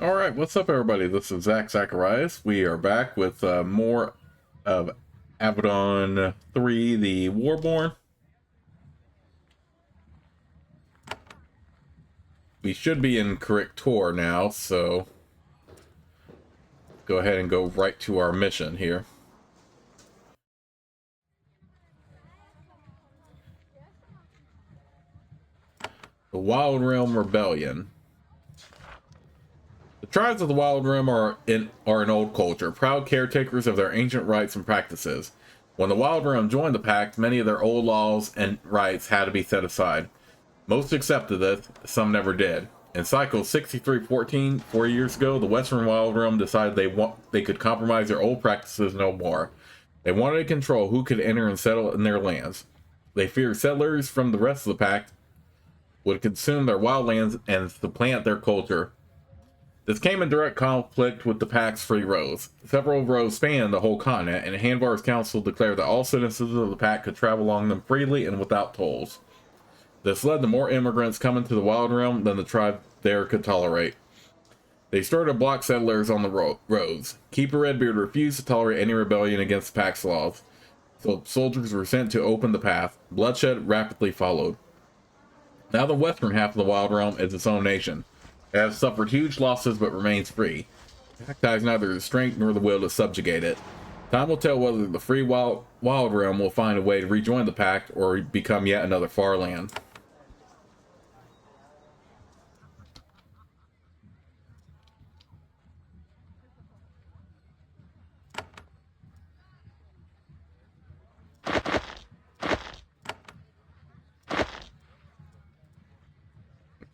All right, what's up, everybody? This is Zacharias. We are back with more of Avadon 3, the Warborn. We should be in Kirik-Tor now, so go ahead and go right to our mission here. The Wild Realm Rebellion. The tribes of the Wild Realm are an old culture, proud caretakers of their ancient rites and practices. When the Wild Realm joined the Pact, many of their old laws and rites had to be set aside. Most accepted this, some never did. In cycle 6314, 4 years ago, the Western Wild Realm decided they could compromise their old practices no more. They wanted to control who could enter and settle in their lands. They feared settlers from the rest of the Pact would consume their wildlands and supplant their culture. This came in direct conflict with the Pact's free roads. Several roads span the whole continent, and Hanvar's council declared that all citizens of the Pact could travel along them freely and without tolls. This led to more immigrants coming to the Wild Realm than the tribe there could tolerate. They started to block settlers on the roads. Keeper Redbeard refused to tolerate any rebellion against the Pact's laws, so soldiers were sent to open the path. Bloodshed rapidly followed. Now the western half of the Wild Realm is its own nation. It has suffered huge losses but remains free. The Pact has neither the strength nor the will to subjugate it. Time will tell whether the free Wild Realm will find a way to rejoin the Pact or become yet another far land.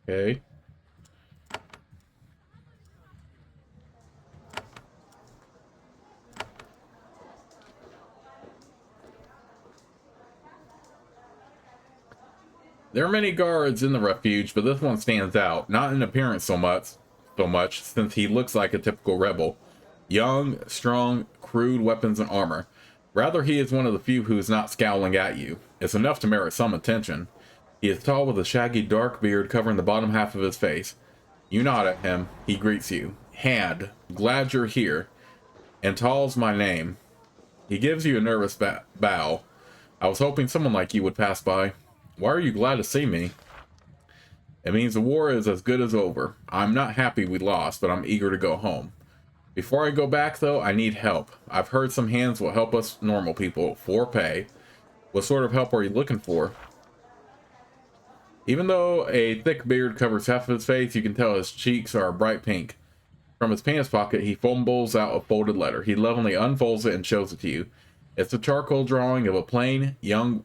Okay. There are many guards in the refuge, but this one stands out, not in appearance so much, since he looks like a typical rebel. Young, strong, crude weapons and armor. Rather, he is one of the few who is not scowling at you. It's enough to merit some attention. He is tall with a shaggy dark beard covering the bottom half of his face. You nod at him. He greets you. Hand, glad you're here. And Tall's my name. He gives you a nervous bow. I was hoping someone like you would pass by. Why are you glad to see me? It means the war is as good as over. I'm not happy we lost, but I'm eager to go home. Before I go back, though, I need help. I've heard some hands will help us normal people, for pay. What sort of help are you looking for? Even though a thick beard covers half of his face, you can tell his cheeks are a bright pink. From his pants pocket, he fumbles out a folded letter. He lovingly unfolds it and shows it to you. It's a charcoal drawing of a plain, young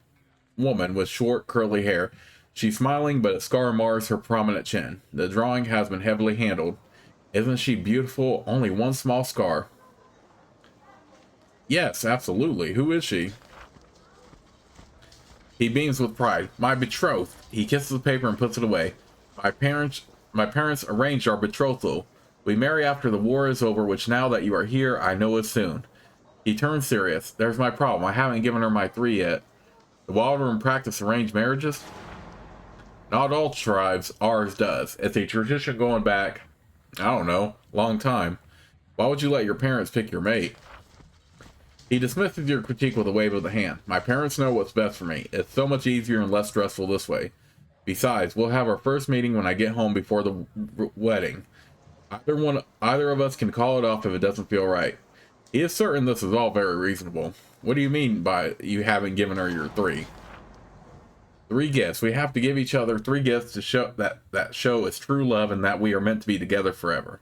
woman with short, curly hair. She's smiling, but a scar mars her prominent chin. The drawing has been heavily handled. Isn't she beautiful? Only one small scar. Yes, absolutely. Who is she? He beams with pride. My betrothed. He kisses the paper and puts it away. My parents arranged our betrothal. We marry after the war is over, which now that you are here, I know is soon. He turns serious. There's my problem. I haven't given her my 3 yet. The Wild Realm practice arranged marriages? Not all tribes, ours does. It's a tradition going back, I don't know, long time. Why would you let your parents pick your mate? He dismisses your critique with a wave of the hand. My parents know what's best for me. It's so much easier and less stressful this way. Besides, we'll have our first meeting when I get home before the wedding. Either of us can call it off if it doesn't feel right. He is certain this is all very reasonable. What do you mean by you haven't given her your 3? 3 gifts. We have to give each other 3 gifts to show that show is true love and that we are meant to be together forever.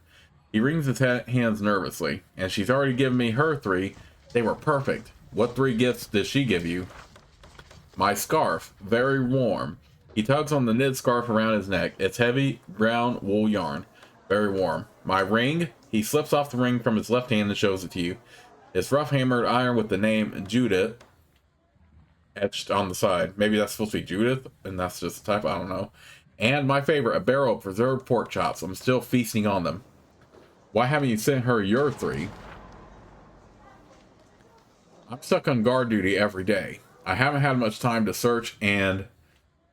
He wrings his hands nervously, and she's already given me her 3. They were perfect. What 3 gifts did she give you? My scarf. Very warm. He tugs on the knit scarf around his neck. It's heavy, brown wool yarn. Very warm. My ring. He slips off the ring from his left hand and shows it to you. It's rough hammered iron with the name Judith etched on the side. Maybe that's supposed to be Judith, and that's just a type. I don't know. And my favorite, a barrel of preserved pork chops. I'm still feasting on them. Why haven't you sent her your 3? I'm stuck on guard duty every day. I haven't had much time to search, and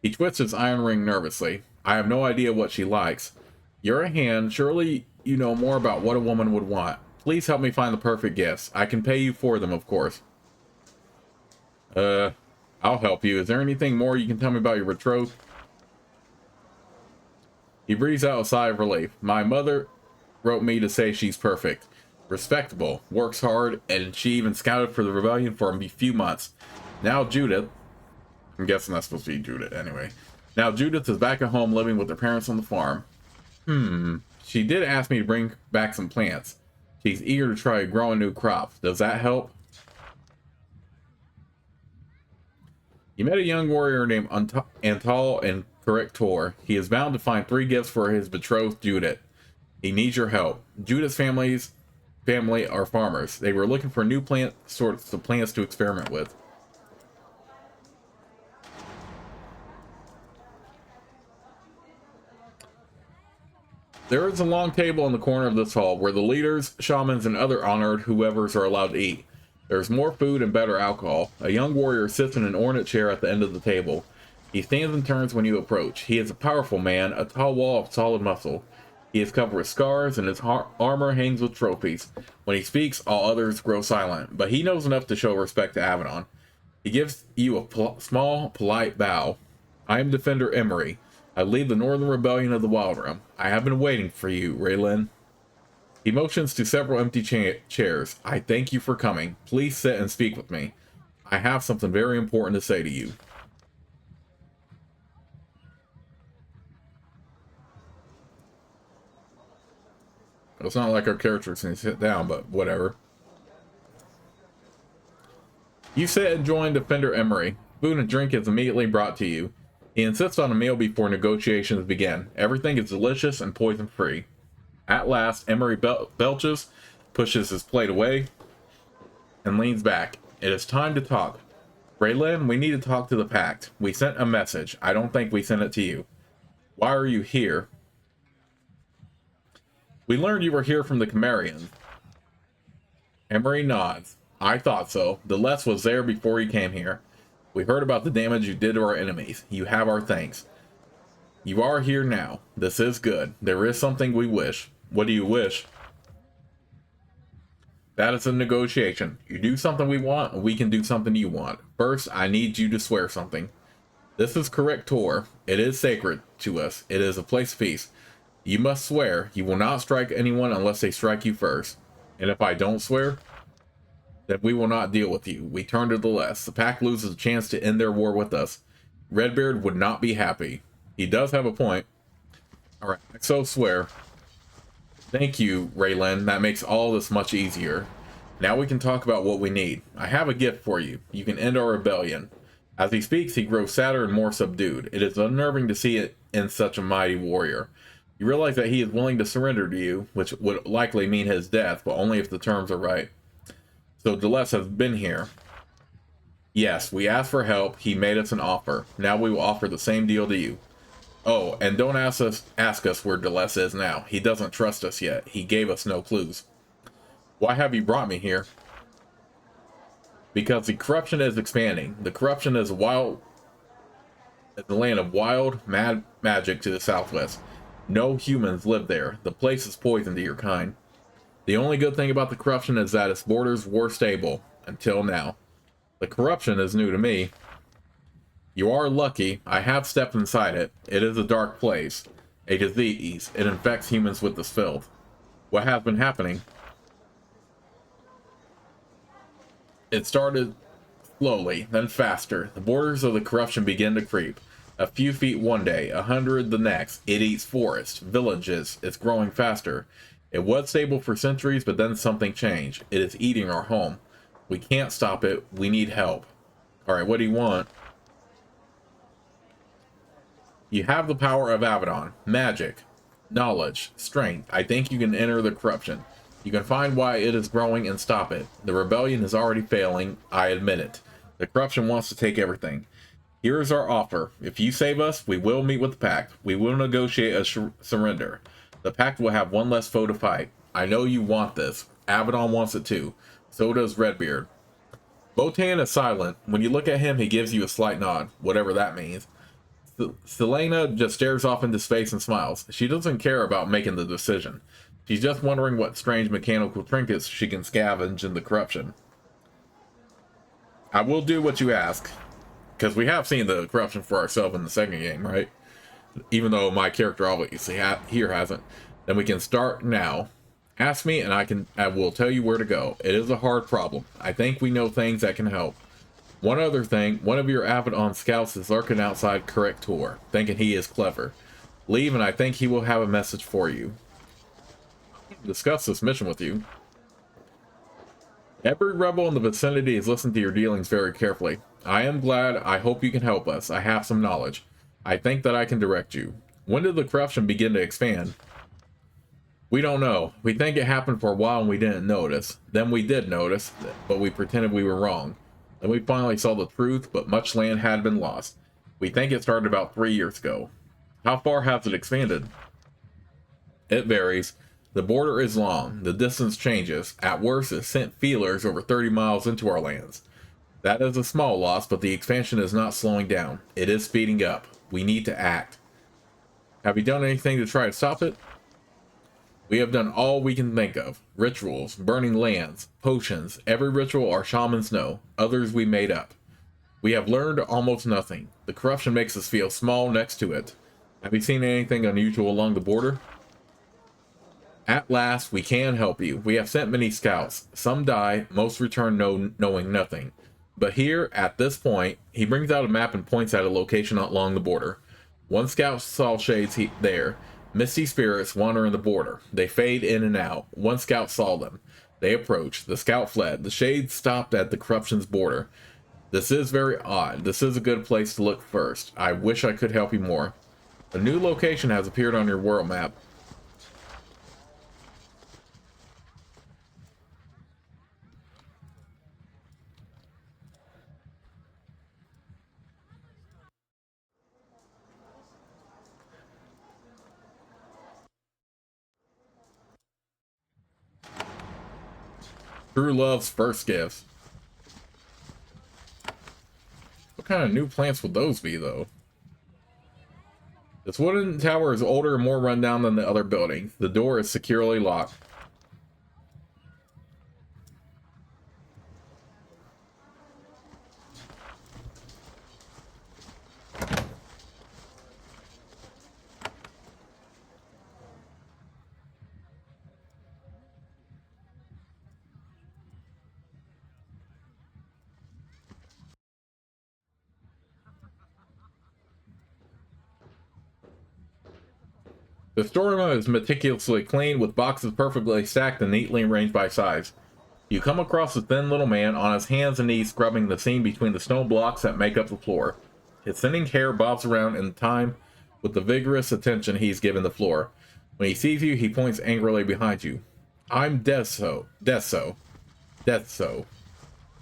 he twists his iron ring nervously. I have no idea what she likes. You're a hand. Surely you know more about what a woman would want. Please help me find the perfect gifts. I can pay you for them, of course. I'll help you. Is there anything more you can tell me about your betrothed? He breathes out a sigh of relief. My mother wrote me to say she's perfect. Respectable, works hard, and she even scouted for the rebellion for a few months. Now Judith, I'm guessing that's supposed to be Judith anyway. Now Judith is back at home living with her parents on the farm. She did ask me to bring back some plants. She's eager to try growing new crops. Does that help? You met a young warrior named Antal in Kirik-Tor. He is bound to find 3 gifts for his betrothed Judith. He needs your help. Judith's family are farmers. They were looking for new sorts of plants to experiment with. There is a long table in the corner of this hall where the leaders, shamans, and other honored whoever's are allowed to eat. There's more food and better alcohol. A young warrior sits in an ornate chair at the end of the table. He stands and turns when you approach. He is a powerful man, a tall wall of solid muscle. He is covered with scars, and his armor hangs with trophies. When he speaks, all others grow silent, but he knows enough to show respect to Avadon. He gives you a small, polite bow. I am Defender Emery. I lead the Northern Rebellion of the Wild Realm. I have been waiting for you, Raylan. He motions to several empty chairs. I thank you for coming. Please sit and speak with me. I have something very important to say to you. It's not like our characters can sit down, but whatever. You sit and join Defender Emery. Food and drink is immediately brought to you. He insists on a meal before negotiations begin. Everything is delicious and poison-free. At last, Emery belches, pushes his plate away, and leans back. It is time to talk. Raylan, we need to talk to the Pact. We sent a message. I don't think we sent it to you. Why are you here? We learned you were here from the Cimmerians. Emery nods. I thought so. Deleuze was there before he came here. We heard about the damage you did to our enemies. You have our thanks. You are here now. This is good. There is something we wish. What do you wish? That is a negotiation. You do something we want, and we can do something you want. First, I need you to swear something. This is Kirik-Tor. It is sacred to us. It is a place of peace. You must swear you will not strike anyone unless they strike you first. And if I don't swear, then we will not deal with you. We turn to the left. The Pact loses a chance to end their war with us. Redbeard would not be happy. He does have a point. Alright, so swear. Thank you, Raylan. That makes all this much easier. Now we can talk about what we need. I have a gift for you. You can end our rebellion. As he speaks, he grows sadder and more subdued. It is unnerving to see it in such a mighty warrior. You realize that he is willing to surrender to you, which would likely mean his death, but only if the terms are right. So Deleuze has been here. Yes, we asked for help. He made us an offer. Now we will offer the same deal to you. Oh, and don't ask us where Deleuze is now. He doesn't trust us yet. He gave us no clues. Why have you brought me here? Because the corruption is expanding. The corruption is the land of wild, mad magic to the southwest. No humans live there. The place is poison to your kind. The only good thing about the corruption is that its borders were stable, until now. The corruption is new to me. You are lucky. I have stepped inside it. It is a dark place. A disease. It infects humans with this filth. What has been happening? It started slowly, then faster. The borders of the corruption begin to creep. A few feet one day, 100 the next. It eats forests, villages. It's growing faster. It was stable for centuries, but then something changed. It is eating our home. We can't stop it. We need help. Alright, what do you want? You have the power of Avadon. Magic. Knowledge. Strength. I think you can enter the corruption. You can find why it is growing and stop it. The rebellion is already failing. I admit it. The corruption wants to take everything. Here is our offer. If you save us, we will meet with the Pact. We will negotiate a surrender. The Pact will have one less foe to fight. I know you want this. Avadon wants it too. So does Redbeard. Botan is silent. When you look at him, he gives you a slight nod, whatever that means. Selena just stares off into space and smiles. She doesn't care about making the decision. She's just wondering what strange mechanical trinkets she can scavenge in the corruption. I will do what you ask, because we have seen the corruption for ourselves in the second game, right? Even though my character obviously here hasn't. Then we can start now. Ask me and I will tell you where to go. It is a hard problem. I think we know things that can help. One other thing, one of your Avadon scouts is lurking outside Kirik-Tor, thinking he is clever. Leave and I think he will have a message for you. Discuss this mission with you. Every rebel in the vicinity is listening to your dealings very carefully. I am glad. I hope you can help us. I have some knowledge. I think that I can direct you. When did the corruption begin to expand? We don't know. We think it happened for a while and we didn't notice. Then we did notice, but we pretended we were wrong. Then we finally saw the truth, but much land had been lost. We think it started about 3 years ago. How far has it expanded? It varies. The border is long. The distance changes. At worst, it sent feelers over 30 miles into our lands. That is a small loss, but the expansion is not slowing down. It is speeding up. We need to act. Have you done anything to try to stop it? We have done all we can think of. Rituals, burning lands, potions, every ritual our shamans know. Others we made up. We have learned almost nothing. The corruption makes us feel small next to it. Have you seen anything unusual along the border? At last, we can help you. We have sent many scouts. Some die, most return knowing nothing. But here, at this point, he brings out a map and points at a location along the border. One scout saw shades there. Misty spirits wander in the border. They fade in and out. One scout saw them. They approached. The scout fled. The shades stopped at the corruption's border. This is very odd. This is a good place to look first. I wish I could help you more. A new location has appeared on your world map. True love's first gift. What kind of new plants would those be, though? This wooden tower is older and more rundown than the other buildings. The door is securely locked. The storeroom is meticulously cleaned with boxes perfectly stacked and neatly arranged by size. You come across a thin little man on his hands and knees scrubbing the seam between the stone blocks that make up the floor. His thinning hair bobs around in time with the vigorous attention he's given the floor. When he sees you, he points angrily behind you. I'm Deso.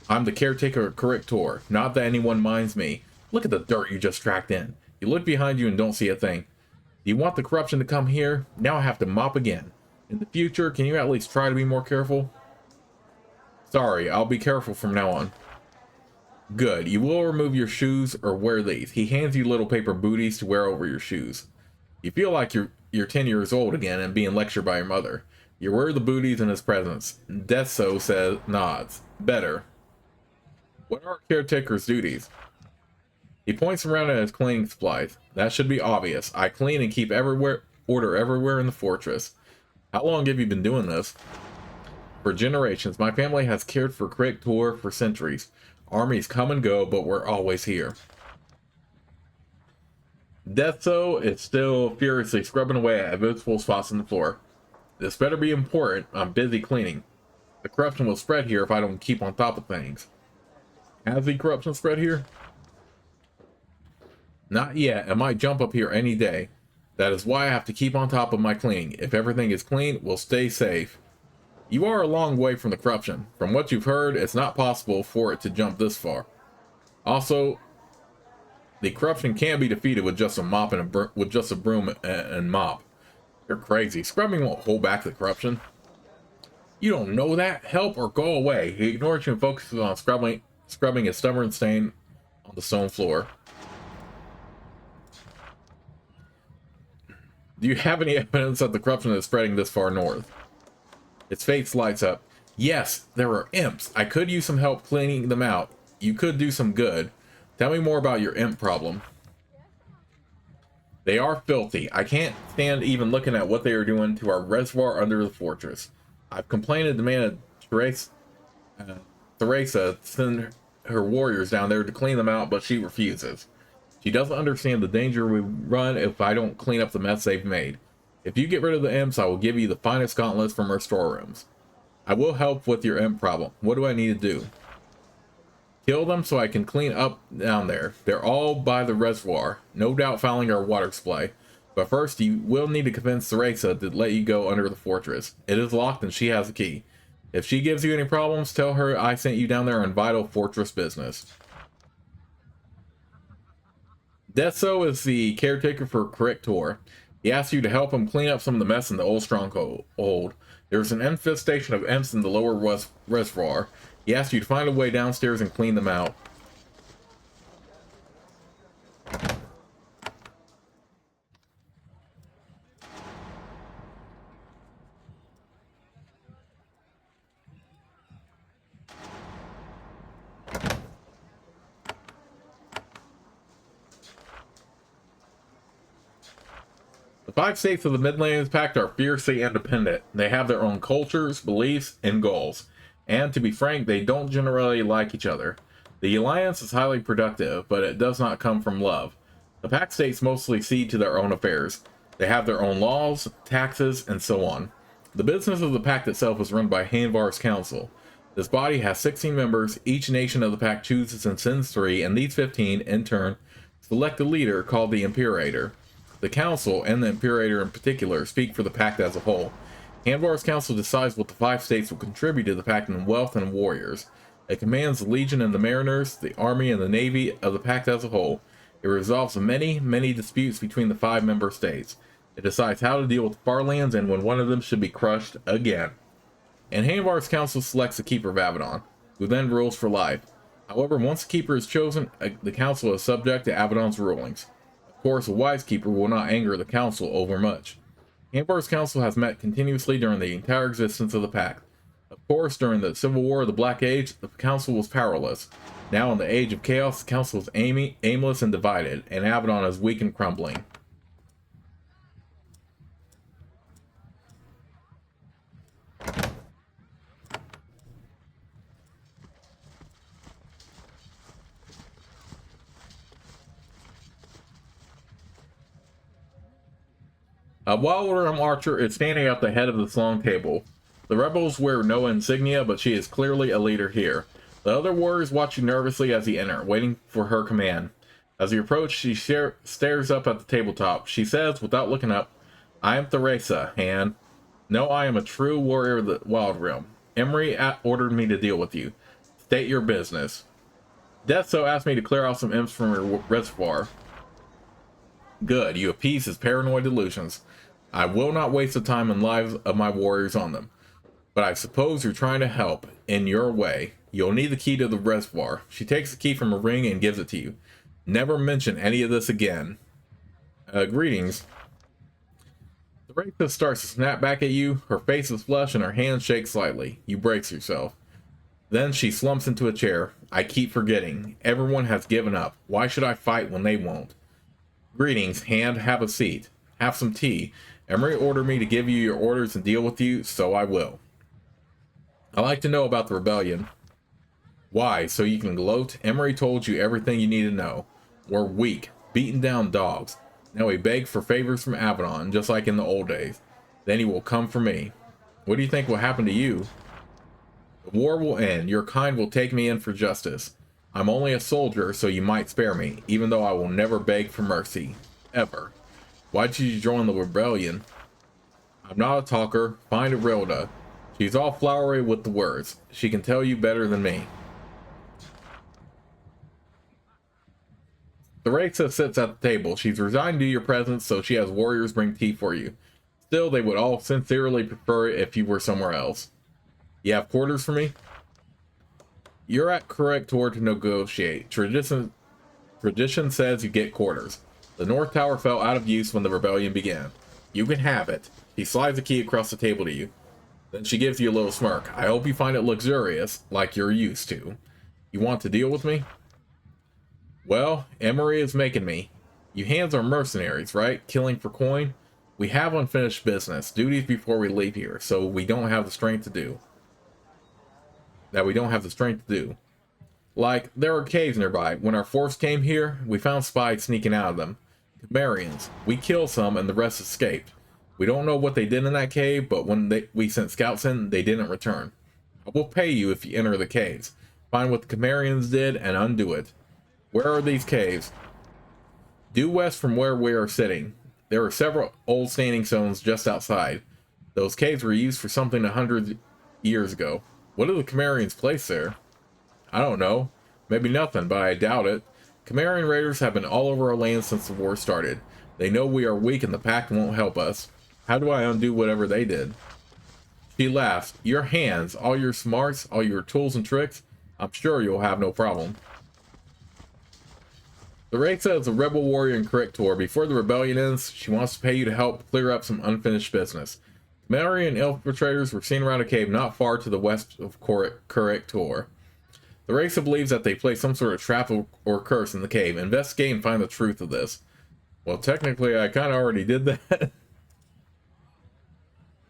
I'm the caretaker of Kirik-Tor. Not that anyone minds me. Look at the dirt you just tracked in. You look behind you and don't see a thing. Do you want the corruption to come here? Now I have to mop again. In the future, can you at least try to be more careful? Sorry, I'll be careful from now on. Good. You will remove your shoes or wear these. He hands you little paper booties to wear over your shoes. You feel like you're 10 years old again and being lectured by your mother. You wear the booties in his presence. Deso says, nods. Better. What are caretaker's duties? He points around at his cleaning supplies. That should be obvious. I clean and keep order everywhere in the fortress. How long have you been doing this? For generations. My family has cared for Kirik-Tor for centuries. Armies come and go, but we're always here. Deso is still furiously scrubbing away at visible spots on the floor. This better be important. I'm busy cleaning. The corruption will spread here if I don't keep on top of things. Has the corruption spread here? Not yet. It might jump up here any day. That is why I have to keep on top of my cleaning. If everything is clean, we'll stay safe. You are a long way from the corruption. From what you've heard, it's not possible for it to jump this far. Also, the corruption can be defeated with just a mop and with just a broom and mop. You're crazy. Scrubbing won't hold back the corruption. You don't know that? Help or go away. He ignores you and focuses on scrubbing a stubborn stain on the stone floor. Do you have any evidence that the corruption is spreading this far north? Its face lights up. Yes, there are imps. I could use some help cleaning them out. You could do some good. Tell me more about your imp problem. They are filthy. I can't stand even looking at what they are doing to our reservoir under the fortress. I've complained and demanded Theresa send her warriors down there to clean them out, but she refuses. She doesn't understand the danger we run if I don't clean up the mess they've made. If you get rid of the imps, I will give you the finest gauntlets from our storerooms. I will help with your imp problem. What do I need to do? Kill them so I can clean up down there. They're all by the reservoir, no doubt fouling our water supply. But first, you will need to convince Theresa to let you go under the fortress. It is locked and she has the key. If she gives you any problems, tell her I sent you down there on vital fortress business. Deso is the caretaker for Kirik-Tor. He asks you to help him clean up some of the mess in the old stronghold. There's an infestation of imps in the lower reservoir. He asks you to find a way downstairs and clean them out. The 5 states of the Midlands Pact are fiercely independent. They have their own cultures, beliefs, and goals. And to be frank, they don't generally like each other. The alliance is highly productive, but it does not come from love. The Pact states mostly see to their own affairs. They have their own laws, taxes, and so on. The business of the Pact itself is run by Hanvar's Council. This body has 16 members. Each nation of the Pact chooses and sends 3, and these 15, in turn, select a leader called the Imperator. The Council, and the Imperator in particular, speak for the Pact as a whole. Hanvar's Council decides what the 5 states will contribute to the Pact in wealth and warriors. It commands the Legion and the Mariners, the Army and the Navy of the Pact as a whole. It resolves many, many disputes between the 5 member states. It decides how to deal with the Farlands and when one of them should be crushed again. And Hanvar's Council selects the Keeper of Avadon, who then rules for life. However, once the Keeper is chosen, the Council is subject to Avadon's rulings. Of course, a wise keeper will not anger the council overmuch. Hanvar's Council has met continuously during the entire existence of the Pact. Of course, during the Civil War of the Black Age, the council was powerless. Now in the Age of Chaos, the council is aimless and divided, and Avadon is weak and crumbling. A Wildworm archer is standing at the head of this long table. The rebels wear no insignia, but she is clearly a leader here. The other warriors watch you nervously as you enter, waiting for her command. As you approach, she stares up at the tabletop. She says, without looking up, I am Theresa, and no, I am a true warrior of the Wild Realm. Emery ordered me to deal with you. State your business. Deso asked me to clear out some imps from your reservoir. Good, you appease his paranoid delusions. I will not waste the time and lives of my warriors on them. But I suppose you're trying to help, in your way. You'll need the key to the reservoir. She takes the key from a ring and gives it to you. Never mention any of this again. Greetings. The rapist starts to snap back at you. Her face is flushed and her hands shake slightly. You brace yourself. Then she slumps into a chair. I keep forgetting. Everyone has given up. Why should I fight when they won't? Greetings, Hand. Have a seat. Have some tea. Emery ordered me to give you your orders and deal with you, so I will. I like to know about the rebellion. Why? So you can gloat? Emery told you everything you need to know. We're weak, beaten down dogs. Now we beg for favors from Avadon, just like in the old days. Then he will come for me. What do you think will happen to you? The war will end. Your kind will take me in for justice. I'm only a soldier, so you might spare me, even though I will never beg for mercy. Ever. Why did you join the rebellion? I'm not a talker. Find Irilda. She's all flowery with the words. She can tell you better than me. Theresa sits at the table. She's resigned to your presence, so she has warriors bring tea for you. Still, they would all sincerely prefer it if you were somewhere else. You have quarters for me? You're at Kirik-Tor to negotiate. Tradition says you get quarters. The North Tower fell out of use when the rebellion began. You can have it. She slides the key across the table to you. Then she gives you a little smirk. I hope you find it luxurious, like you're used to. You want to deal with me? Well, Emery is making me. You hands are mercenaries, right? Killing for coin? We have unfinished business, duties before we leave here, so we don't have the strength to do. Like, there are caves nearby. When our force came here, we found spies sneaking out of them. Cimmerians. We killed some and the rest escaped. We don't know what they did in that cave, but when we sent scouts in, they didn't return. I will pay you if you enter the caves. Find what the Cimmerians did and undo it. Where are these caves? Due west from where we are sitting. There are several old standing stones just outside. Those caves were used for something 100 years ago. What do the Cimmerians place there? I don't know. Maybe nothing, but I doubt it. Cimmerian raiders have been all over our land since the war started. They know we are weak and the pact won't help us. How do I undo whatever they did? She laughs. Your hands, all your smarts, all your tools and tricks, I'm sure you'll have no problem. The Reza is a rebel warrior in Kirik-Tor. Before the rebellion ends, she wants to pay you to help clear up some unfinished business. Cimmerian infiltrators were seen around a cave not far to the west of Kirik-Tor. The Reza believes that they placed some sort of trap or curse in the cave. Investigate and find the truth of this. Well, technically, I kind of already did that.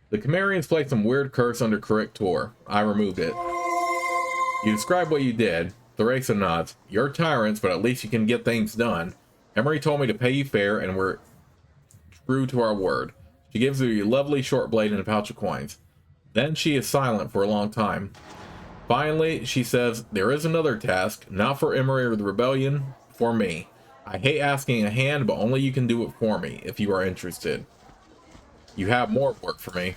The Cimmerians placed some weird curse under Kirik-Tor. I removed it. You describe what you did. The Reza nods. You're tyrants, but at least you can get things done. Emery told me to pay you fair, and we're true to our word. She gives you a lovely short blade and a pouch of coins. Then she is silent for a long time. Finally, she says, there is another task, not for Emery or the rebellion, for me. I hate asking a hand, but only you can do it for me, if you are interested. You have more work for me.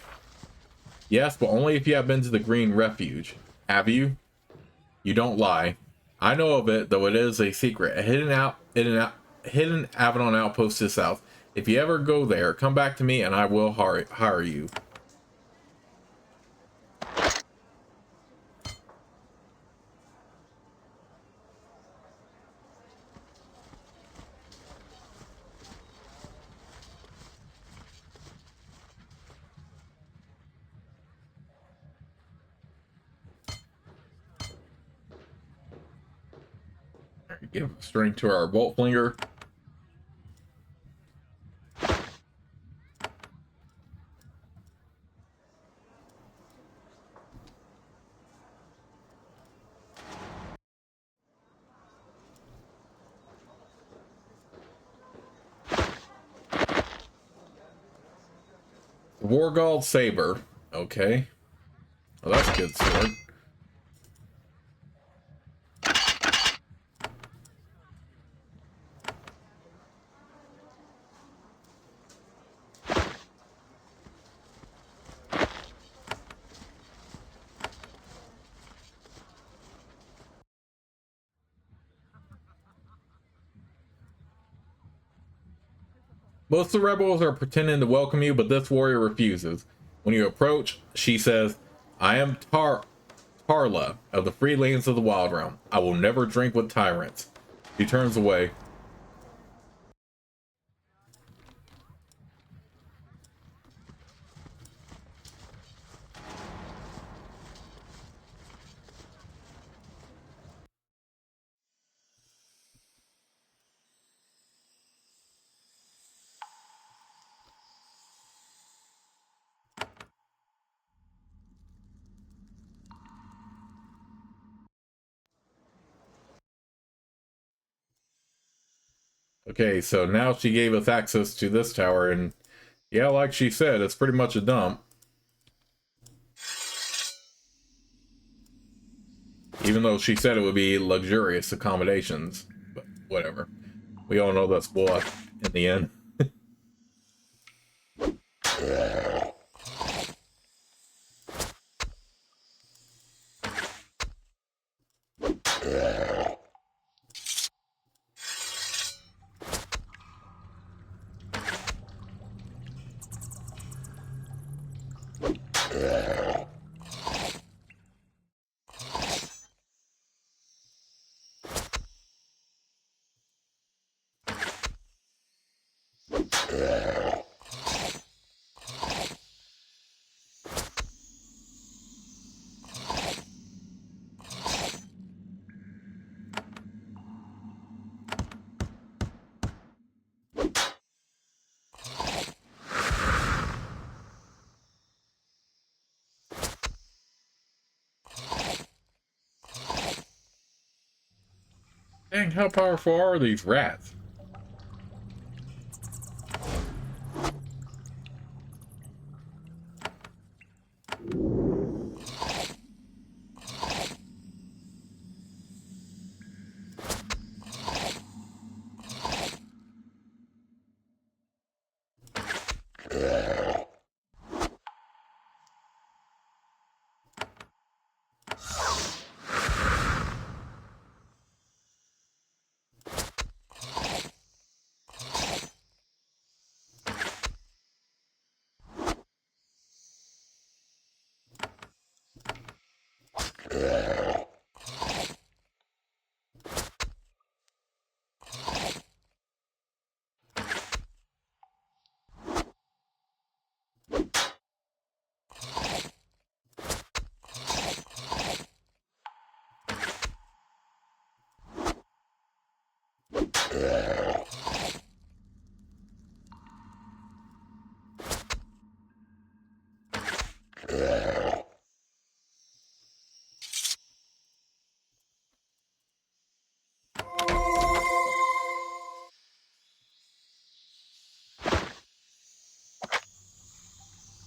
Yes, but only if you have been to the Green Refuge. Have you? You don't lie. I know of it, though it is a secret. A hidden Avadon outpost to the south. If you ever go there, come back to me and I will hire you. Give strength to our bolt flinger. The Wargald Saber. Okay. Well, that's a good sword. Most of the rebels are pretending to welcome you, but this warrior refuses. When you approach, she says, I am Tarla of the free lands of the Wild Realm. I will never drink with tyrants. She turns away. Okay, so now she gave us access to this tower, and yeah, like she said, it's pretty much a dump. Even though she said it would be luxurious accommodations, but whatever. We all know that's bullshit in the end. Dang, how powerful are these rats?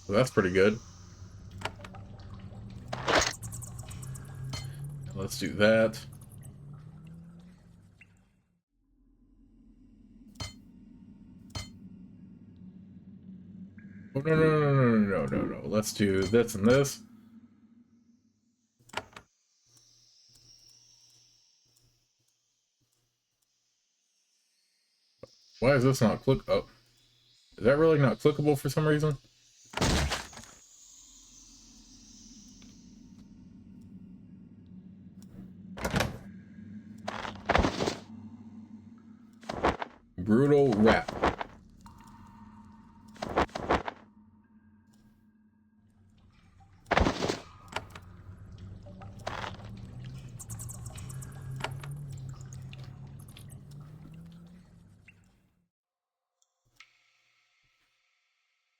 Well, that's pretty good. Let's do that. Oh, no, no, no, no, no, no, no, no. Let's do this and this. Why is this not click? Oh, is that really not clickable for some reason? Brutal rap.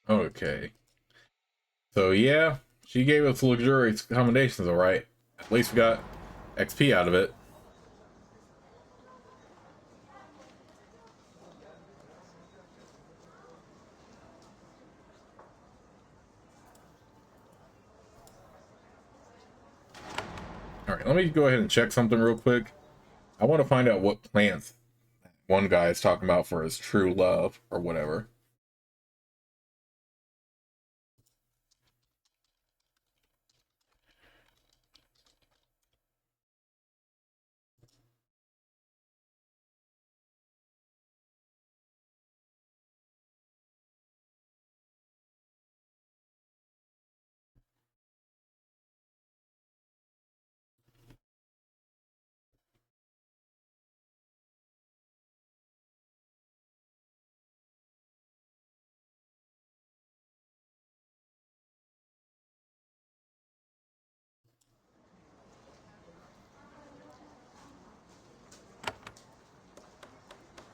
Okay. So yeah, she gave us luxurious accommodations, alright. At least we got XP out of it. Alright, let me go ahead and check something real quick. I want to find out what plants one guy is talking about for his true love or whatever.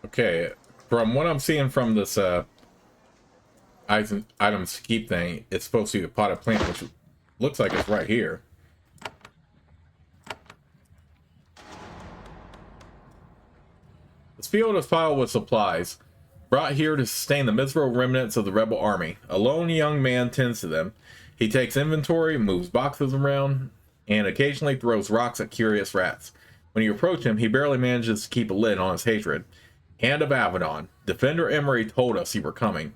Okay, from what I'm seeing from this items to keep thing, it's supposed to be a potted plant, which looks like it's right here. This field is piled with supplies, brought here to sustain the miserable remnants of the rebel army. A lone young man tends to them. He takes inventory, moves boxes around, and occasionally throws rocks at curious rats. When you approach him, he barely manages to keep a lid on his hatred. Hand of Avadon. Defender Emery told us you were coming.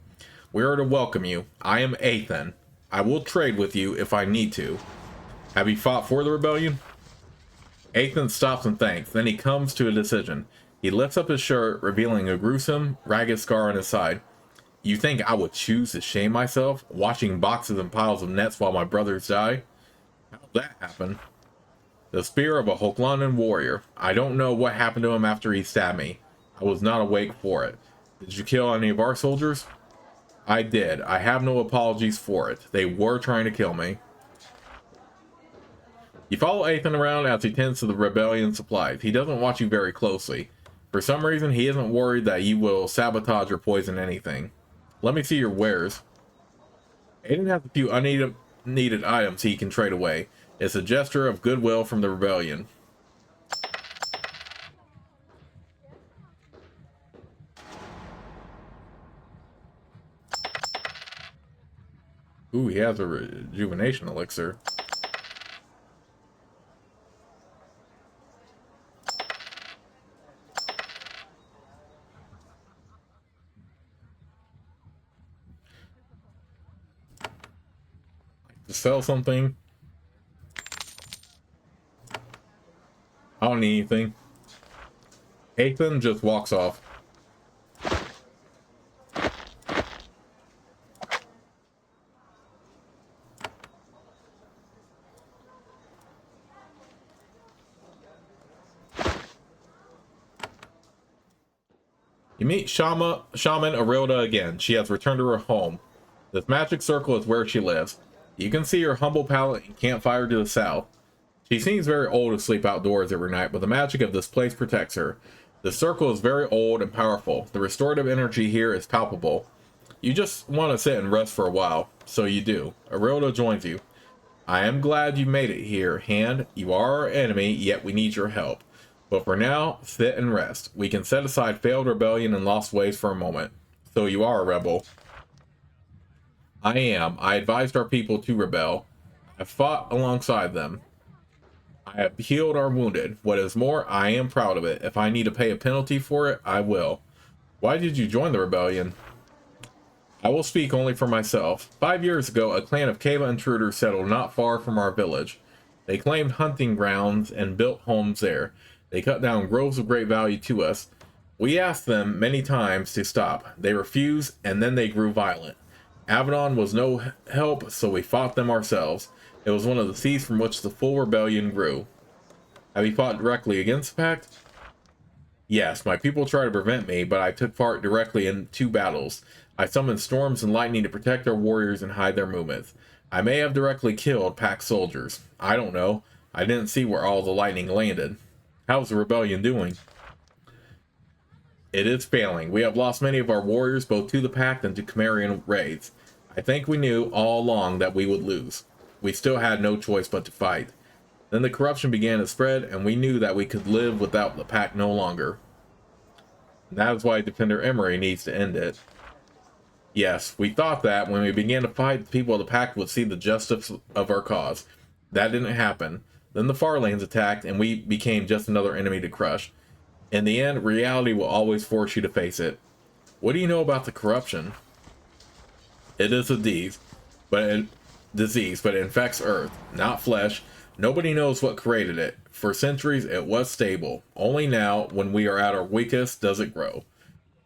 We are to welcome you. I am Athan. I will trade with you if I need to. Have you fought for the rebellion? Athan stops and thanks. Then he comes to a decision. He lifts up his shirt, revealing a gruesome, ragged scar on his side. You think I would choose to shame myself, watching boxes and piles of nets while my brothers die? How'd that happen? The spear of a Hoklanan warrior. I don't know what happened to him after he stabbed me. I was not awake for it. Did you kill any of our soldiers? I did. I have no apologies for it. They were trying to kill me. You follow Athan around as he tends to the rebellion supplies. He doesn't watch you very closely. For some reason, he isn't worried that you will sabotage or poison anything. Let me see your wares. Aiden has a few unneeded items he can trade away. It's a gesture of goodwill from the rebellion. Ooh, he has a rejuvenation elixir. To sell something. I don't need anything. Ethan just walks off. You meet Shaman Arilda again. She has returned to her home. This magic circle is where she lives. You can see her humble pallet and campfire to the south. She seems very old to sleep outdoors every night, but the magic of this place protects her. The circle is very old and powerful. The restorative energy here is palpable. You just want to sit and rest for a while, so you do. Arilda joins you. I am glad you made it here, Hand. You are our enemy, yet we need your help. But for now, sit and rest. We can set aside failed rebellion and lost ways for a moment. So you are a rebel. I am. I advised our people to rebel. I fought alongside them. I have healed our wounded. What is more, I am proud of it. If I need to pay a penalty for it, I will. Why did you join the rebellion? I will speak only for myself. 5 years ago, a clan of Keva intruders settled not far from our village. They claimed hunting grounds and built homes there. They cut down groves of great value to us. We asked them many times to stop. They refused, and then they grew violent. Avadon was no help, so we fought them ourselves. It was one of the seeds from which the full rebellion grew. Have you fought directly against the pact? Yes, my people tried to prevent me, but I took part directly in 2 battles. I summoned storms and lightning to protect our warriors and hide their movements. I may have directly killed pack soldiers. I don't know. I didn't see where all the lightning landed. How's the rebellion doing? It is failing. We have lost many of our warriors both to the pact and to Chimerian raids. I think we knew all along that we would lose. We still had no choice but to fight. Then the corruption began to spread, and we knew that we could live without the pact no longer. And that is why Defender Emery needs to end it. Yes, we thought that when we began to fight, the people of the pact would see the justice of our cause. That didn't happen. Then the Farlands attacked, and we became just another enemy to crush. In the end, reality will always force you to face it. What do you know about the corruption? It is a disease, but it infects Earth, not flesh. Nobody knows what created it. For centuries, it was stable. Only now, when we are at our weakest, does it grow.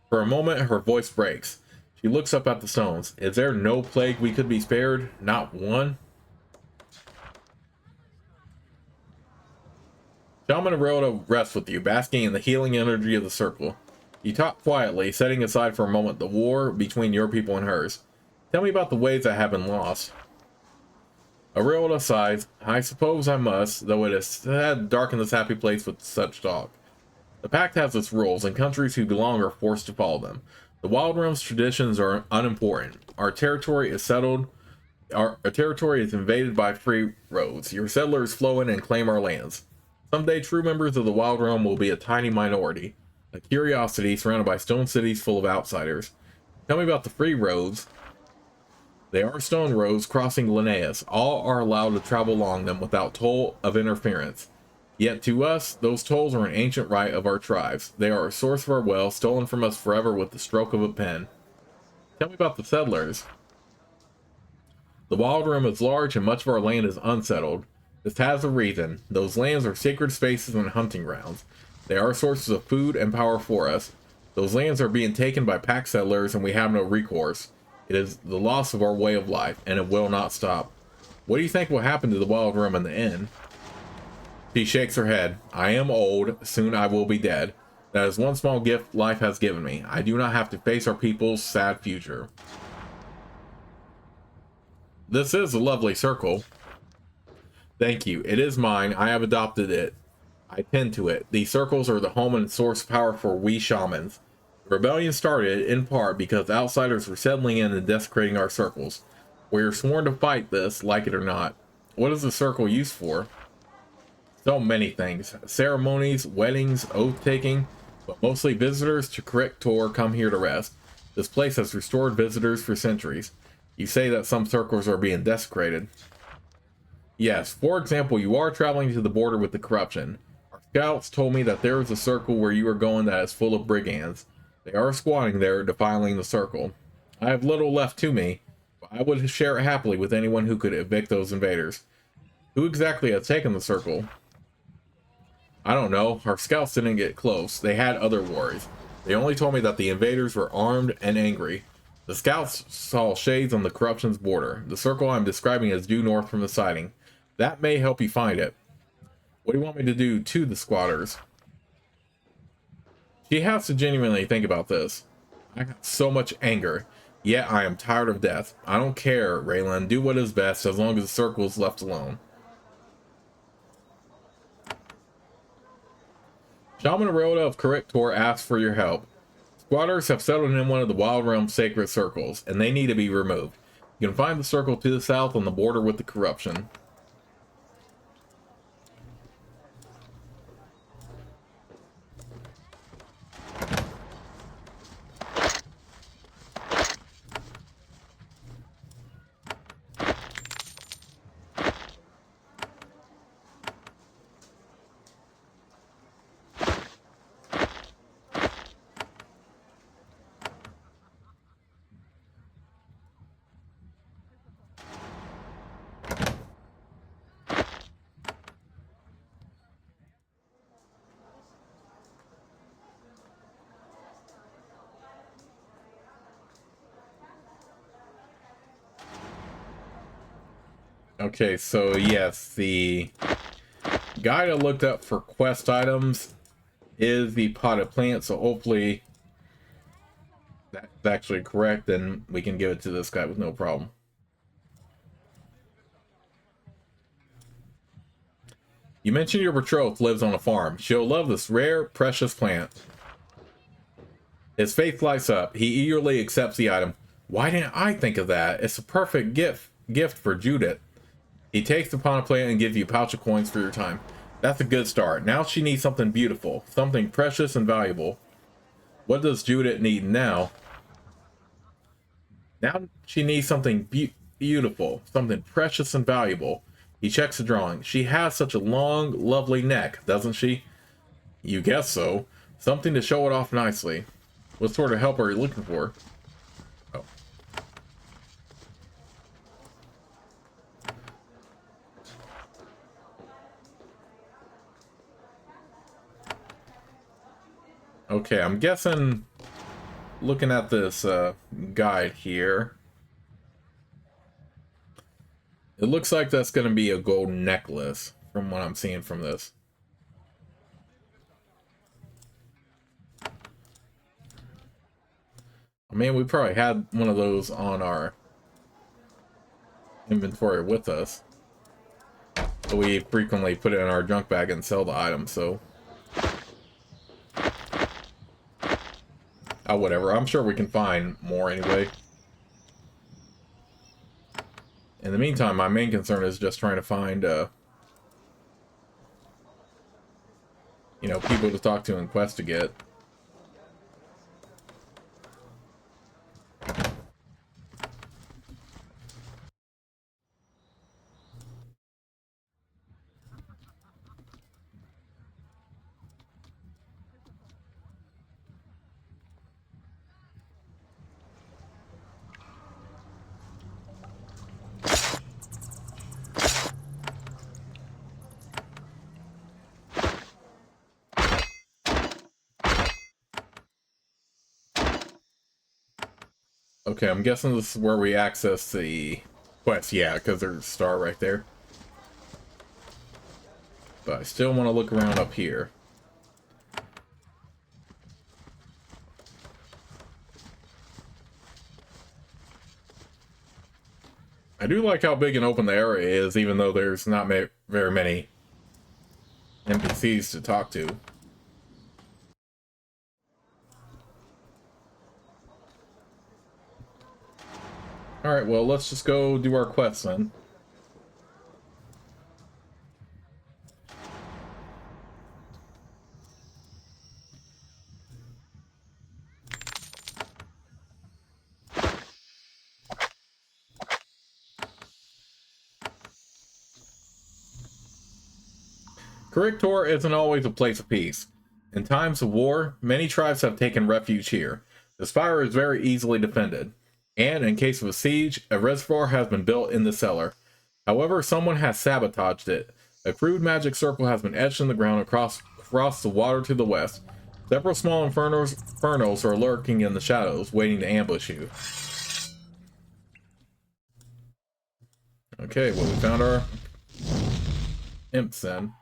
For a moment, her voice breaks. She looks up at the stones. Is there no plague we could be spared? Not one? Shaman Arilda rests with you, basking in the healing energy of the circle. You talk quietly, setting aside for a moment the war between your people and hers. Tell me about the ways that have been lost. Arilda sighs. I suppose I must, though it is sad to darken this happy place with such talk. The pact has its rules, and countries who belong are forced to follow them. The Wild Realm's traditions are unimportant. Our territory is settled. Our territory is invaded by free roads. Your settlers flow in and claim our lands. Someday, true members of the Wild Realm will be a tiny minority, a curiosity surrounded by stone cities full of outsiders. Tell me about the free roads. They are stone roads crossing Linnaeus. All are allowed to travel along them without toll of interference. Yet to us, those tolls are an ancient right of our tribes. They are a source of our wealth, stolen from us forever with the stroke of a pen. Tell me about the settlers. The Wild Realm is large and much of our land is unsettled. This has a reason. Those lands are sacred spaces and hunting grounds. They are sources of food and power for us. Those lands are being taken by pack settlers and we have no recourse. It is the loss of our way of life, and it will not stop. What do you think will happen to the Wild Realm in the end? She shakes her head. I am old. Soon I will be dead. That is one small gift life has given me. I do not have to face our people's sad future. This is a lovely circle. Thank you. It is mine. I have adopted it. I tend to it. These circles are the home and source of power for we shamans. The rebellion started, in part, because outsiders were settling in and desecrating our circles. We are sworn to fight this, like it or not. What is the circle used for? So many things. Ceremonies, weddings, oath-taking, but mostly visitors to Kirik-Tor come here to rest. This place has restored visitors for centuries. You say that some circles are being desecrated. Yes, for example, you are traveling to the border with the corruption. Our scouts told me that there is a circle where you are going that is full of brigands. They are squatting there, defiling the circle. I have little left to me, but I would share it happily with anyone who could evict those invaders. Who exactly has taken the circle? I don't know. Our scouts didn't get close. They had other worries. They only told me that the invaders were armed and angry. The scouts saw shades on the corruption's border. The circle I'm describing is due north from the sighting. That may help you find it. What do you want me to do to the squatters? She has to genuinely think about this. I got so much anger, yet I am tired of death. I don't care, Raylan. Do what is best as long as the circle is left alone. Shaman Rhoda of Kirik-Tor asks for your help. Squatters have settled in one of the Wild Realm's sacred circles, and they need to be removed. You can find the circle to the south on the border with the corruption. Okay, so yes, the guide I looked up for quest items is the potted plant, so hopefully that's actually correct, and we can give it to this guy with no problem. You mentioned your betrothed lives on a farm. She'll love this rare, precious plant. His face lights up. He eagerly accepts the item. Why didn't I think of that? It's a perfect gift for Judith. He takes the potted plant and gives you a pouch of coins for your time. That's a good start. Now she needs something beautiful, something precious and valuable. What does Judith need now? Now she needs something beautiful, something precious and valuable. He checks the drawing. She has such a long, lovely neck, doesn't she? You guess so. Something to show it off nicely. What sort of help are you looking for? Oh. Okay, I'm guessing, looking at this guide here, it looks like that's going to be a golden necklace from what I'm seeing from this. I mean, we probably had one of those on our inventory with us, but we frequently put it in our junk bag and sell the item, so whatever. I'm sure we can find more anyway. In the meantime, my main concern is just trying to find you know, people to talk to and quests to get. Okay, I'm guessing this is where we access the quest. Yeah, because there's a star right there. But I still want to look around up here. I do like how big and open the area is, even though there's not very many NPCs to talk to. Alright, well, let's just go do our quest then. Kirik-Tor isn't always a place of peace. In times of war, many tribes have taken refuge here. The spire is very easily defended, and in case of a siege, a reservoir has been built in the cellar. However, someone has sabotaged it. A crude magic circle has been etched in the ground across the water to the west. Several small infernos are lurking in the shadows, waiting to ambush you. Okay, well, we found our imps then.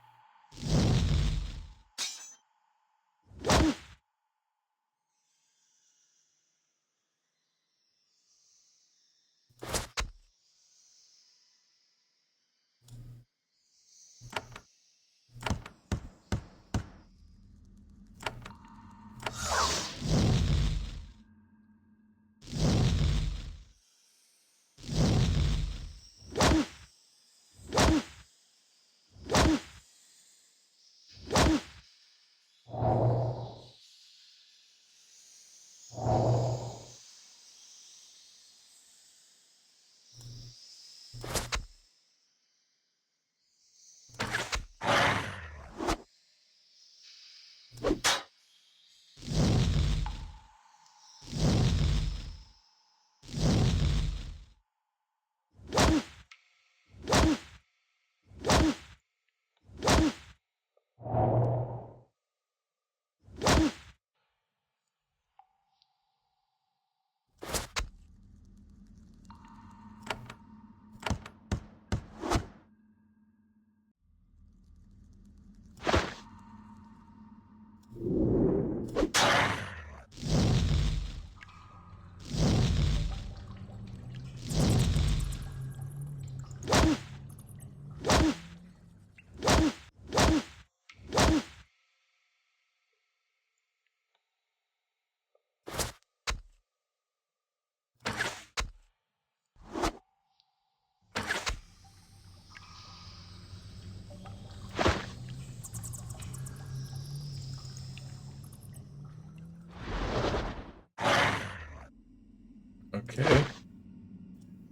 Okay.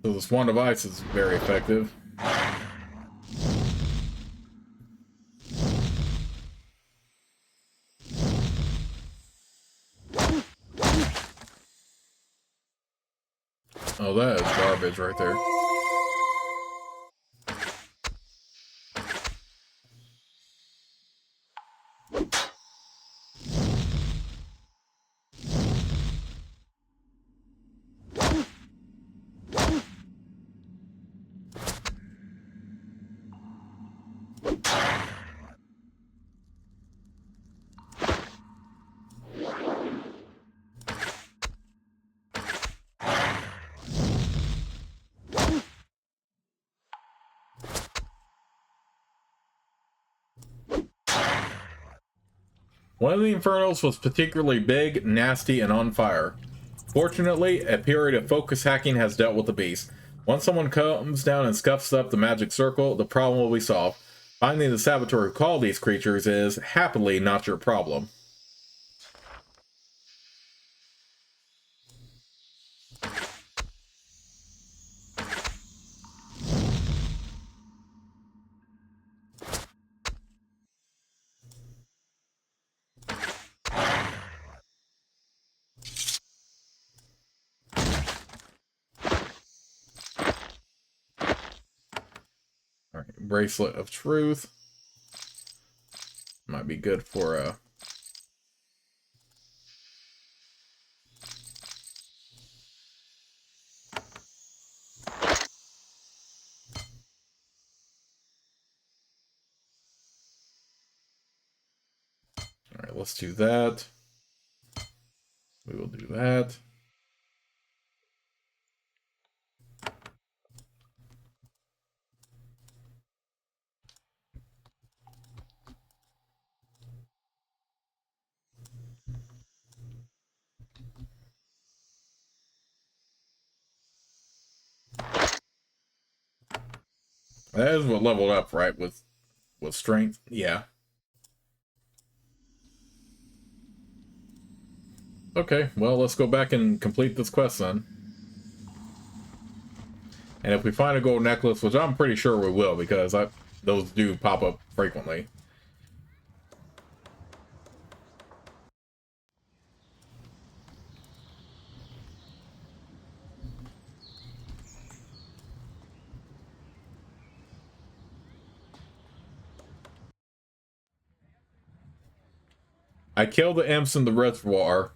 So this one device is very effective. Oh, that is garbage right there. One of the infernos was particularly big, nasty, and on fire. Fortunately, a period of focus hacking has dealt with the beast. Once someone comes down and scuffs up the magic circle, the problem will be solved. Finding the saboteur who called these creatures is, happily, not your problem. Alright, Bracelet of Truth. Might be good for Alright, let's do that. We will do that. That is what leveled up, right? With strength? Yeah. Okay, well, let's go back and complete this quest then. And if we find a gold necklace, which I'm pretty sure we will, because those do pop up frequently, I killed the imps in the reservoir.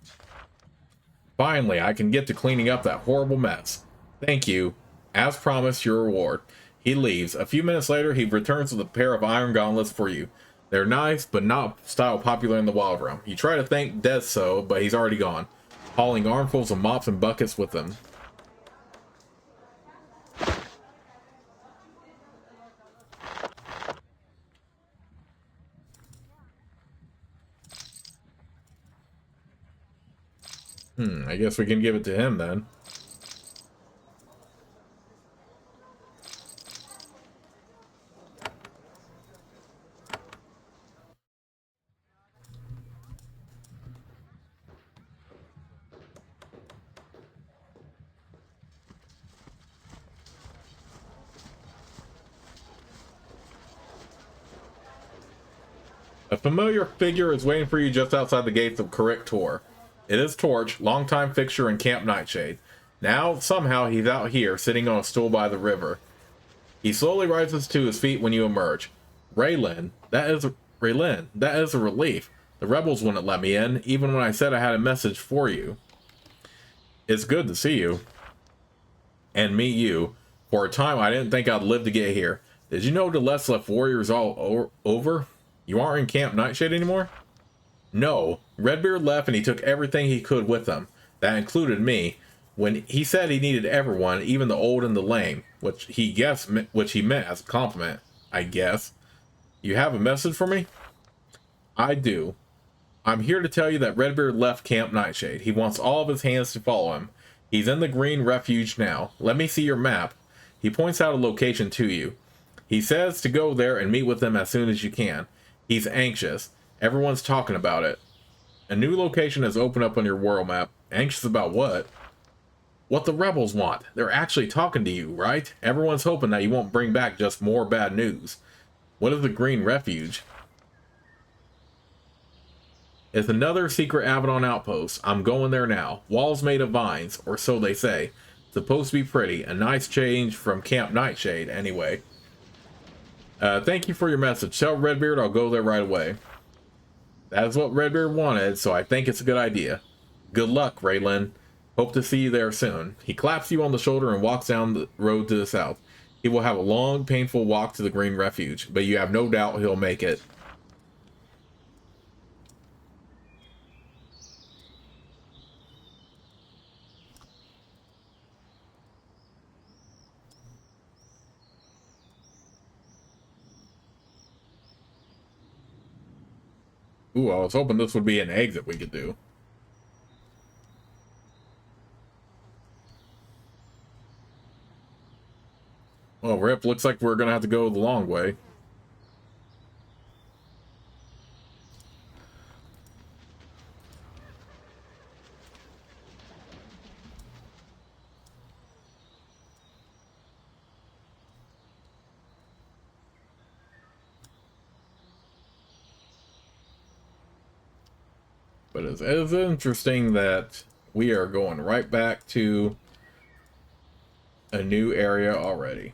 Finally, I can get to cleaning up that horrible mess. Thank you. As promised, your reward. He leaves. A few minutes later, he returns with a pair of iron gauntlets for you. They're nice, but not style popular in the wild realm. You try to thank Deso, but he's already gone, hauling armfuls of mops and buckets with him. I guess we can give it to him then. A familiar figure is waiting for you just outside the gates of Kirik-Tor. It is Torch, longtime fixture in Camp Nightshade. Now, somehow, he's out here, sitting on a stool by the river. He slowly rises to his feet when you emerge. Raylan, that is a relief. The rebels wouldn't let me in, even when I said I had a message for you. It's good to see you. And meet you. For a time, I didn't think I'd live to get here. Did you know the Let's Left Warriors all over? You aren't in Camp Nightshade anymore? No. Redbeard left and he took everything he could with him. That included me. When he said he needed everyone, even the old and the lame, which he meant as a compliment, I guess. You have a message for me? I do. I'm here to tell you that Redbeard left Camp Nightshade. He wants all of his hands to follow him. He's in the Green Refuge now. Let me see your map. He points out a location to you. He says to go there and meet with him as soon as you can. He's anxious. Everyone's talking about it. A new location has opened up on your world map. Anxious about what? What the rebels want. They're actually talking to you, right? Everyone's hoping that you won't bring back just more bad news. What is the Green Refuge? It's another secret Avadon outpost. I'm going there now. Walls made of vines, or so they say. Supposed to be pretty. A nice change from Camp Nightshade, anyway. Thank you for your message. Tell Redbeard I'll go there right away. That is what Redbeard wanted, so I think it's a good idea. Good luck, Raylan. Hope to see you there soon. He claps you on the shoulder and walks down the road to the south. He will have a long, painful walk to the Green Refuge, but you have no doubt he'll make it. Ooh, I was hoping this would be an exit we could do. Well, Rip, looks like we're gonna have to go the long way. But it's interesting that we are going right back to a new area already.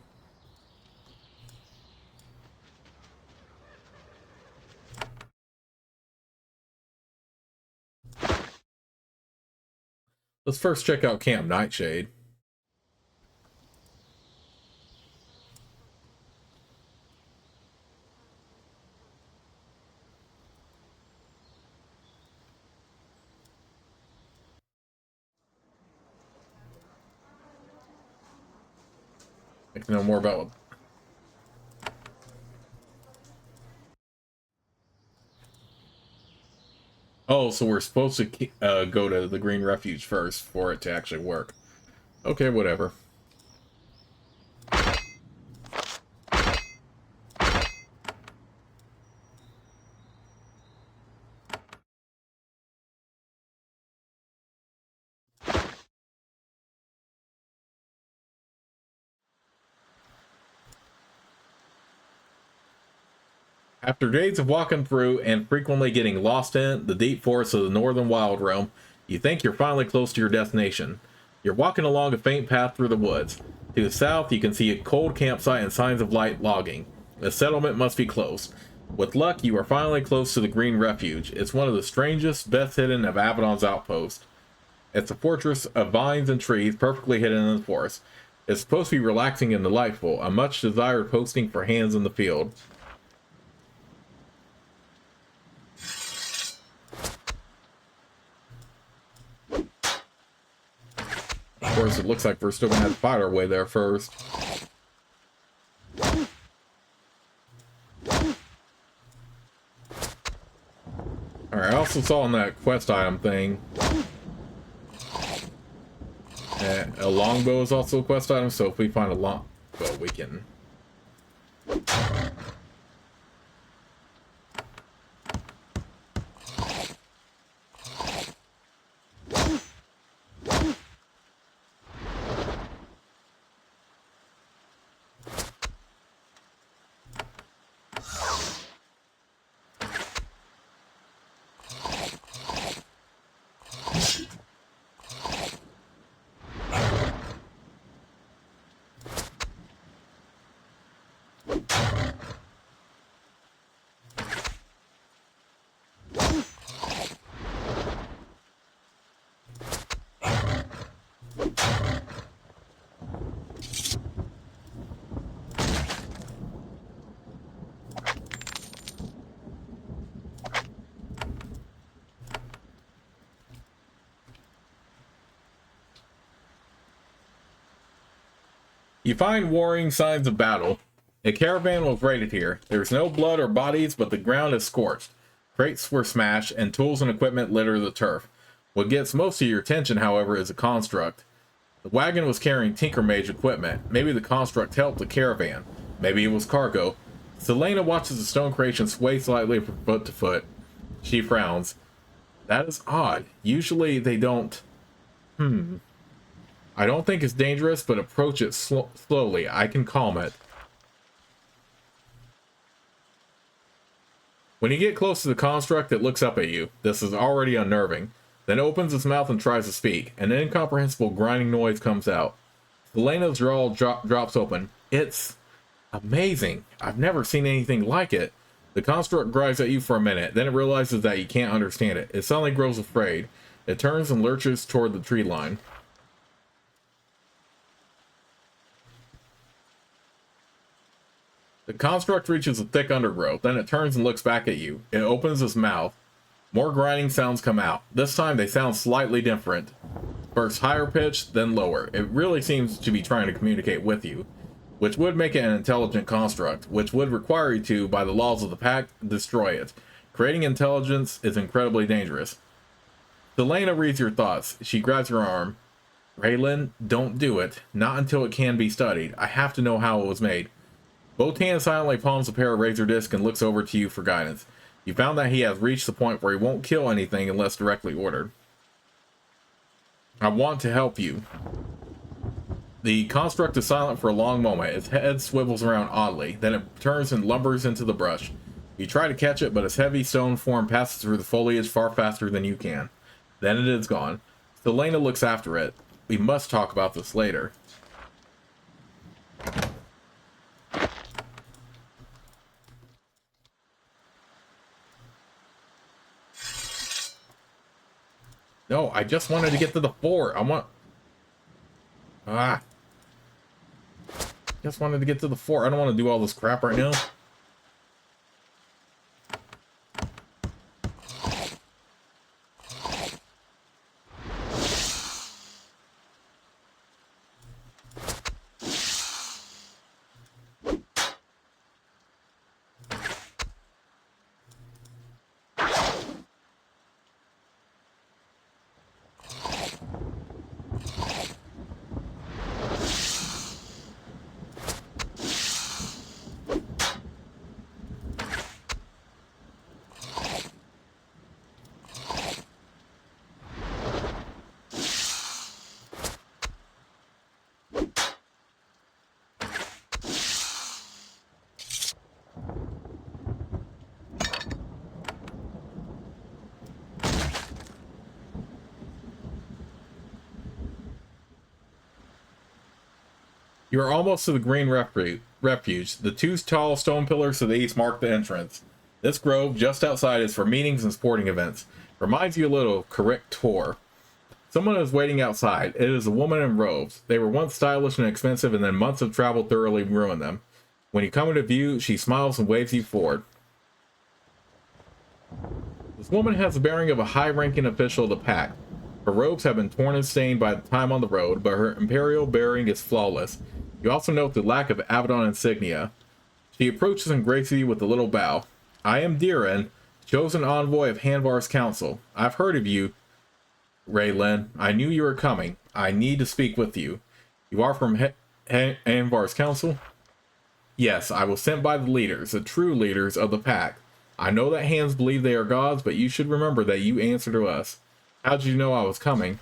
Let's first check out Camp Nightshade. I can know more about what... Oh, so we're supposed to go to the Green Refuge first for it to actually work. Okay, whatever. After days of walking through and frequently getting lost in the deep forests of the northern wild realm, you think you're finally close to your destination. You're walking along a faint path through the woods. To the south, you can see a cold campsite and signs of light logging. The settlement must be close. With luck, you are finally close to the Green Refuge. It's one of the strangest, best hidden of Avadon's outposts. It's a fortress of vines and trees perfectly hidden in the forest. It's supposed to be relaxing and delightful, a much desired posting for hands in the field. Of course, it looks like we're still gonna have to fight our way there first. Alright, I also saw on that quest item thing a longbow is also a quest item, so if we find a longbow, we can... You find warring signs of battle. A caravan was raided here. There's no blood or bodies, but the ground is scorched. Crates were smashed, and tools and equipment litter the turf. What gets most of your attention, however, is a construct. The wagon was carrying Tinker Mage equipment. Maybe the construct helped the caravan. Maybe it was cargo. Selena watches the stone creation sway slightly from foot to foot. She frowns. That is odd. Usually they don't... I don't think it's dangerous, but approach it slowly. I can calm it. When you get close to the construct, it looks up at you. This is already unnerving. Then it opens its mouth and tries to speak. An incomprehensible grinding noise comes out. Selena's jaw drops open. It's amazing. I've never seen anything like it. The construct growls at you for a minute. Then it realizes that you can't understand it. It suddenly grows afraid. It turns and lurches toward the tree line. The construct reaches a thick undergrowth, then it turns and looks back at you. It opens its mouth. More grinding sounds come out. This time they sound slightly different. First higher pitched, then lower. It really seems to be trying to communicate with you, which would make it an intelligent construct, which would require you to, by the laws of the pack, destroy it. Creating intelligence is incredibly dangerous. Selena reads your thoughts. She grabs your arm. Raylan, don't do it. Not until it can be studied. I have to know how it was made. Botan silently palms a pair of razor discs and looks over to you for guidance. You found that he has reached the point where he won't kill anything unless directly ordered. I want to help you. The construct is silent for a long moment. Its head swivels around oddly. Then it turns and lumbers into the brush. You try to catch it, but its heavy stone form passes through the foliage far faster than you can. Then it is gone. Selena looks after it. We must talk about this later. No, I just wanted to get to the fort. Just wanted to get to the fort. I don't want to do all this crap right now. You are almost to the Green Refuge. The two tall stone pillars to the east mark the entrance. This grove just outside is for meetings and sporting events. Reminds you a little of Kirik-Tor. Someone is waiting outside. It is a woman in robes. They were once stylish and expensive, and then months of travel thoroughly ruined them. When you come into view, she smiles and waves you forward. This woman has the bearing of a high-ranking official of the pack. Her robes have been torn and stained by the time on the road, but her imperial bearing is flawless. You also note the lack of Avadon insignia. She approaches and graces you with a little bow. I am Diren, chosen envoy of Hanvar's council. I've heard of you, Raylan. I knew you were coming. I need to speak with you. You are from Hanvar's council? Yes, I was sent by the leaders, the true leaders of the pack. I know that Hands believe they are gods, but you should remember that you answer to us. How did you know I was coming?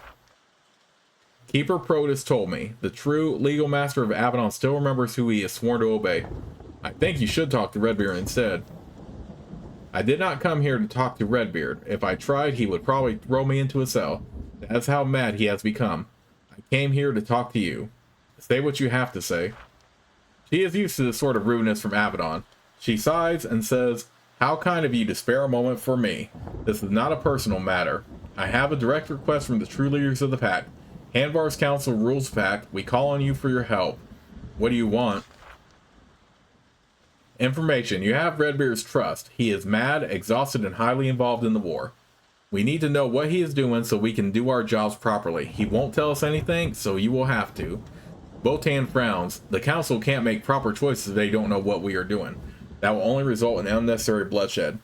Keeper Protus told me. The true legal master of Avadon still remembers who he is sworn to obey. I think you should talk to Redbeard instead. I did not come here to talk to Redbeard. If I tried, he would probably throw me into a cell. That's how mad he has become. I came here to talk to you. Say what you have to say. She is used to this sort of rudeness from Avadon. She sighs and says, how kind of you to spare a moment for me. This is not a personal matter. I have a direct request from the true leaders of the pack. Hanvar's council rules the pack. We call on you for your help. What do you want? Information. You have Redbeard's trust. He is mad, exhausted, and highly involved in the war. We need to know what he is doing so we can do our jobs properly. He won't tell us anything, so you will have to. Botan frowns. The council can't make proper choices if they don't know what we are doing. That will only result in unnecessary bloodshed.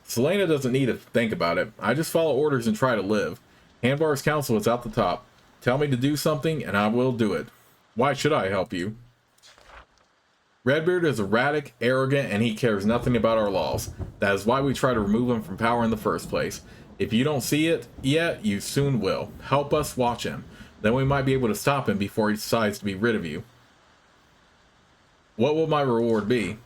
Selena doesn't need to think about it. I just follow orders and try to live. Hanvar's council is at the top. Tell me to do something, and I will do it. Why should I help you? Redbeard is erratic, arrogant, and he cares nothing about our laws. That is why we try to remove him from power in the first place. If you don't see it yet, you soon will. Help us watch him. Then we might be able to stop him before he decides to be rid of you. What will my reward be?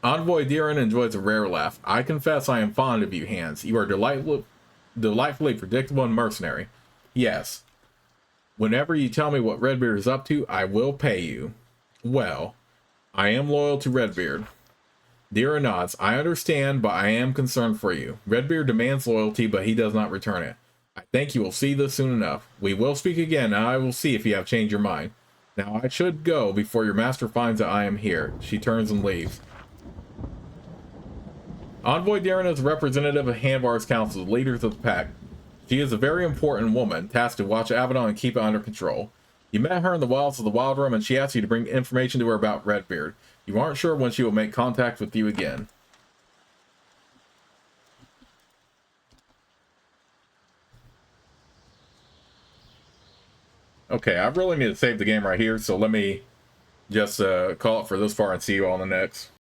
Envoy Diren enjoys a rare laugh. I confess I am fond of you, Hands. You are delightfully predictable and mercenary. Yes. Whenever you tell me what Redbeard is up to, I will pay you. Well, I am loyal to Redbeard. Diren nods. I understand, but I am concerned for you. Redbeard demands loyalty, but he does not return it. I think you will see this soon enough. We will speak again, and I will see if you have changed your mind. Now I should go before your master finds that I am here. She turns and leaves. Envoy Diren is a representative of Hanvar's council, the leaders of the pack. She is a very important woman, tasked to watch Avadon and keep it under control. You met her in the wilds of the Wild Room, and she asked you to bring information to her about Redbeard. You aren't sure when she will make contact with you again. Okay, I really need to save the game right here, so let me just call it for this far and see you all in the next.